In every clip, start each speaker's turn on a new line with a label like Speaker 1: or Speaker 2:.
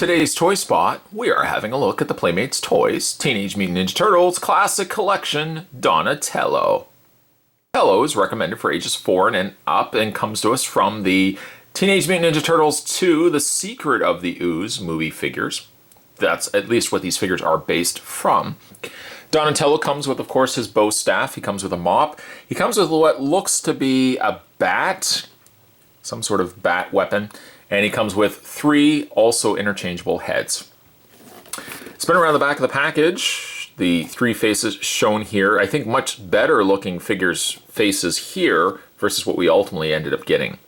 Speaker 1: Today's Toy Spot, we are having a look at the Playmates Toys Teenage Mutant Ninja Turtles Classic Collection Donatello. Donatello is recommended for ages 4 and up and comes to us from the Teenage Mutant Ninja Turtles 2 The Secret of the Ooze movie figures. That's at least what these figures are based from. Donatello comes with, of course, his bow staff. He comes with a mop. He comes with what looks to be a bat, some sort of bat weapon. And he comes with 3 also interchangeable heads. Spin around the back of the package. The 3 faces shown here. I think much better looking figures faces here versus what we ultimately ended up getting.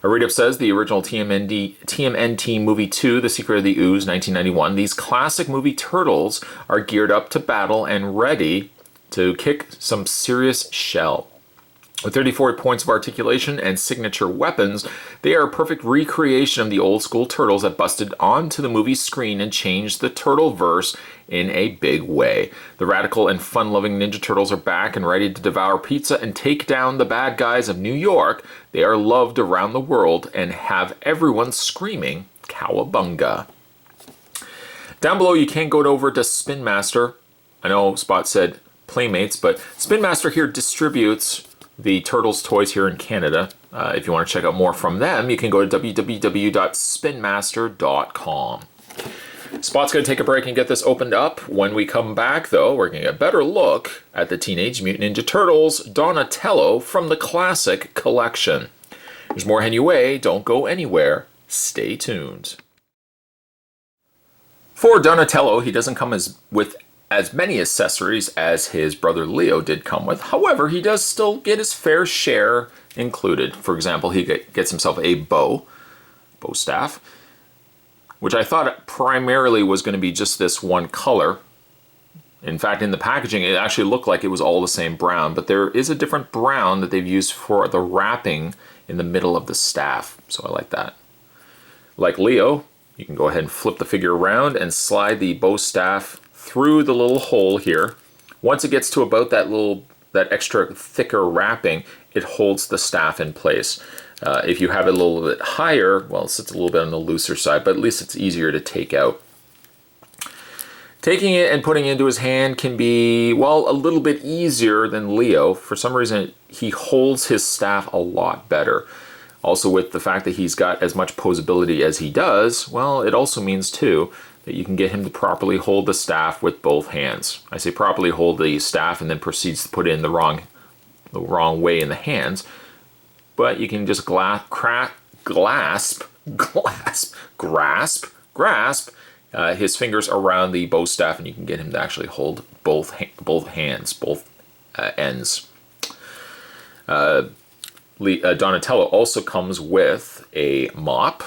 Speaker 1: A read-up says the original TMNT movie 2, The Secret of the Ooze, 1991. These classic movie turtles are geared up to battle and ready to kick some serious shell. With 34 points of articulation and signature weapons, they are a perfect recreation of the old school turtles that busted onto the movie screen and changed the Turtleverse in a big way. The radical and fun-loving Ninja Turtles are back and ready to devour pizza and take down the bad guys of New York. They are loved around the world and have everyone screaming cowabunga. Down below, you can go over to Spin Master. I know Spot said Playmates, but Spin Master here distributes the Turtles toys here in Canada. If you want to check out more from them, you can go to www.spinmaster.com. Spot's going to take a break and get this opened up. When we come back, though, we're going to get a better look at the Teenage Mutant Ninja Turtles Donatello from the Classic Collection. There's more heading your way. Don't go anywhere. Stay tuned. For Donatello, he doesn't come with as many accessories as his brother Leo did come with. However, he does still get his fair share included. For example, he gets himself a bow staff, which I thought primarily was going to be just this one color. In fact, in the packaging, it actually looked like it was all the same brown, but there is a different brown that they've used for the wrapping in the middle of the staff, so I like that. Like Leo, you can go ahead and flip the figure around and slide the bow staff through the little hole here. Once it gets to about that extra thicker wrapping, it holds the staff in place. If you have it a little bit higher, well, it sits a little bit on the looser side, but at least it's easier to take out. Taking it and putting it into his hand can be, well, a little bit easier than Leo. For some reason, he holds his staff a lot better. Also, with the fact that he's got as much posability as he does, well, it also means, too, that you can get him to properly hold the staff with both hands. I say properly hold the staff and then proceeds to put it in the wrong way in the hands. But you can just grasp his fingers around the bow staff, and you can get him to actually hold both hands, both ends. Donatello also comes with a mop.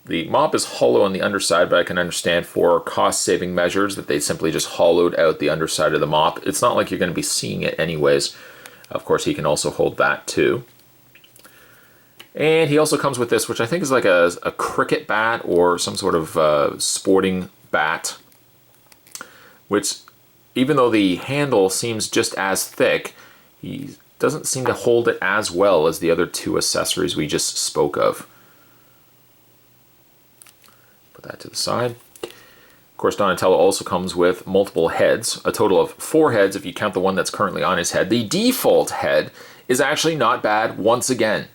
Speaker 1: The mop is hollow on the underside, but I can understand for cost-saving measures that they simply just hollowed out the underside of the mop. It's not like you're going to be seeing it anyways. Of course, he can also hold that too. And he also comes with this, which I think is like a cricket bat or some sort of sporting bat, which, even though the handle seems just as thick, he doesn't seem to hold it as well as the other 2 accessories we just spoke of. Put that to the side. Of course, Donatello also comes with multiple heads, a total of 4 heads if you count the one that's currently on his head. The default head is actually not bad once again.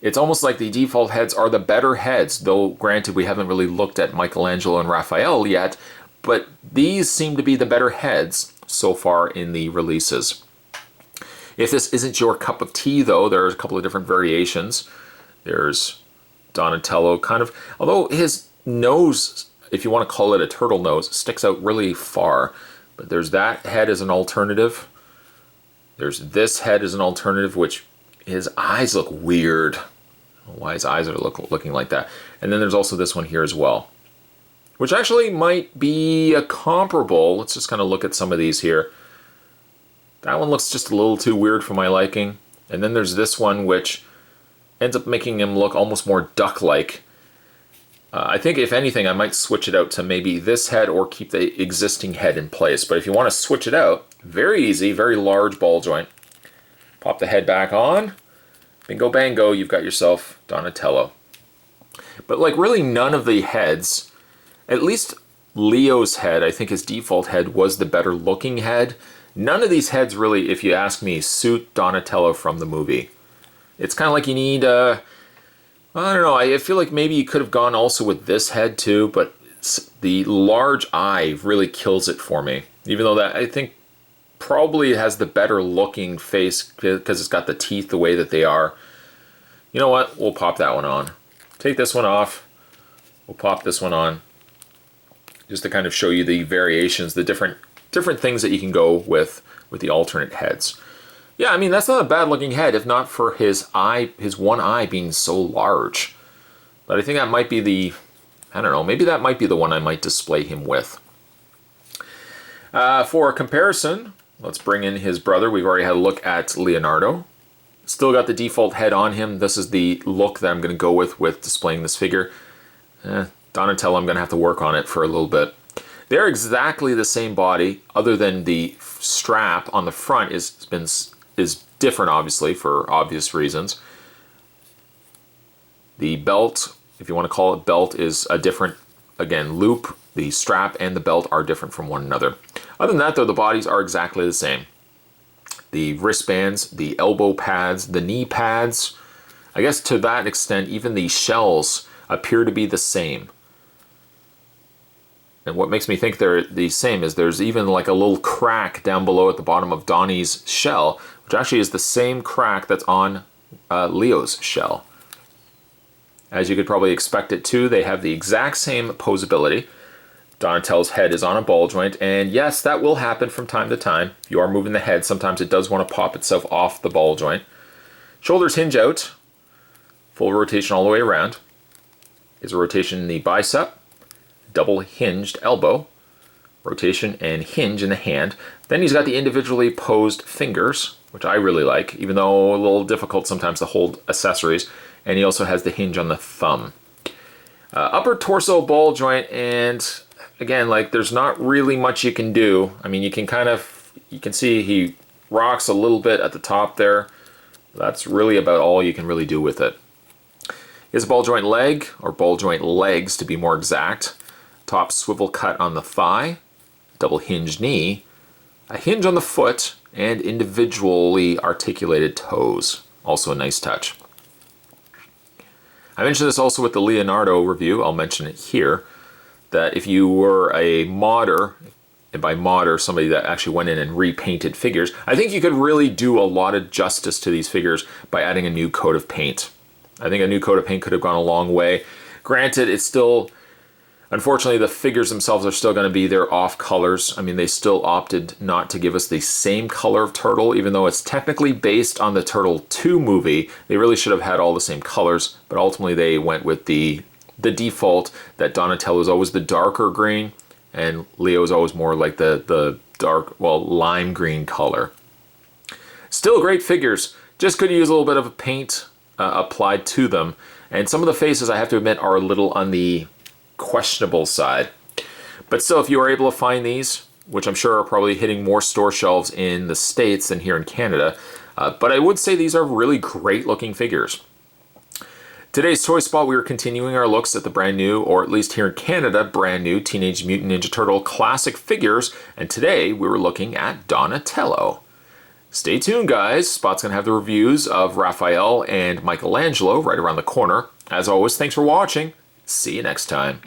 Speaker 1: It's almost like the default heads are the better heads, though granted we haven't really looked at Michelangelo and Raphael yet, but these seem to be the better heads so far in the releases. If this isn't your cup of tea, though, there's a couple of different variations. There's Donatello kind of, although his nose, if you want to call it a turtle nose, sticks out really far. But there's that head as an alternative. There's this head as an alternative, which his eyes look weird. I don't know why his eyes are looking like that. And then there's also this one here as well, which actually might be a comparable. Let's just kind of look at some of these here. That one looks just a little too weird for my liking. And then there's this one, which ends up making him look almost more duck-like. I think, if anything, I might switch it out to maybe this head or keep the existing head in place. But if you want to switch it out, very easy, very large ball joint. Pop the head back on. Bingo bango, you've got yourself Donatello. But like really none of the heads, at least Leo's head, I think his default head was the better looking head. None of these heads really, if you ask me, suit Donatello from the movie. It's kind of like you need, I don't know, I feel like maybe you could have gone also with this head too, but the large eye really kills it for me. Even though that, I think, probably has the better looking face because it's got the teeth the way that they are. You know what? We'll pop that one on. Take this one off. We'll pop this one on. Just to kind of show you the variations, the different things that you can go with the alternate heads. Yeah, I mean, that's not a bad looking head, if not for his eye, his one eye being so large. But I think that might be the, I don't know, maybe that might be the one I might display him with. For a comparison, let's bring in his brother. We've already had a look at Leonardo. Still got the default head on him. This is the look that I'm going to go with displaying this figure. Donatello, I'm going to have to work on it for a little bit. They're exactly the same body, other than the strap on the front is different, obviously, for obvious reasons. The belt, if you want to call it belt, is a different, again, loop. The strap and the belt are different from one another. Other than that, though, the bodies are exactly the same. The wristbands, the elbow pads, the knee pads, I guess to that extent, even the shells appear to be the same. And what makes me think they're the same is there's even like a little crack down below at the bottom of Donnie's shell, which actually is the same crack that's on Leo's shell. As you could probably expect it to, they have the exact same posability. Donatello's head is on a ball joint, and yes, that will happen from time to time. If you are moving the head, sometimes it does want to pop itself off the ball joint. Shoulders hinge out, full rotation all the way around. Is a rotation in the bicep, double hinged elbow, rotation and hinge in the hand. Then he's got the individually posed fingers, which I really like, even though a little difficult sometimes to hold accessories. And he also has the hinge on the thumb. Upper torso ball joint, and again, like there's not really much you can do. I mean, you can see he rocks a little bit at the top there. That's really about all you can really do with it. He has a ball joint leg, or ball joint legs to be more exact. Top swivel cut on the thigh, double hinged knee, a hinge on the foot, and individually articulated toes. Also a nice touch. I mentioned this also with the Leonardo review, I'll mention it here, that if you were a modder, and by modder, somebody that actually went in and repainted figures, I think you could really do a lot of justice to these figures by adding a new coat of paint. I think a new coat of paint could have gone a long way. Granted, it's still, unfortunately, the figures themselves are still going to be their off colors. I mean, they still opted not to give us the same color of turtle, even though it's technically based on the Turtle 2 movie. They really should have had all the same colors, but ultimately they went with the default that Donatello is always the darker green, and Leo is always more like the dark, well, lime green color. Still great figures, just could use a little bit of paint applied to them, and some of the faces, I have to admit, are a little on the questionable side. But still, if you are able to find these, which I'm sure are probably hitting more store shelves in the States than here in Canada, but I would say these are really great looking figures. Today's Toy Spot, we are continuing our looks at the brand new, or at least here in Canada, brand new Teenage Mutant Ninja Turtle classic figures, and today we were looking at Donatello. Stay tuned, guys. Spot's going to have the reviews of Raphael and Michelangelo right around the corner. As always, thanks for watching. See you next time.